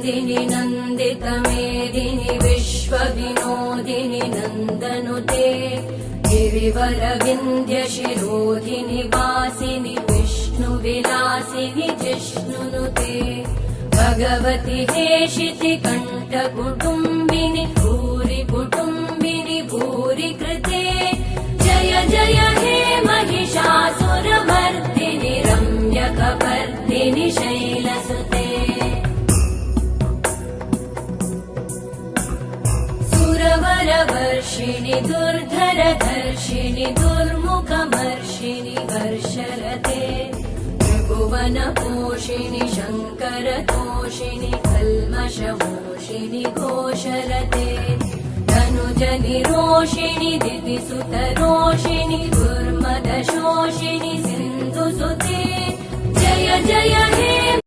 नन्दिनि नन्दितमेदिनि विश्वविनोदिनि नन्दनुते गिरिवरविन्ध्यशिरोधिनि वासिनि विष्णुविलासिनि जिष्णुनुते भगवति हेशिति कण्ठकुटुम्बिनि भूरि कुटुम्बिनि भूरि कृते जय जय हे महिषासुरमर्दिनि रम्यकपर्दिनि शैलसुते सुरवरवर्षिणि दुर्धरधर्षिणि दुर्मुखमर्षिणि वर्षरते त्रिभुवनपोषिणि शङ्करतोषिणि कल्मषमोषिणि घोषरते धनुजनिरोषिणि दितिसुतरोषिणि दुर्मदशोषिणि सिन्धुसुते जय जय हे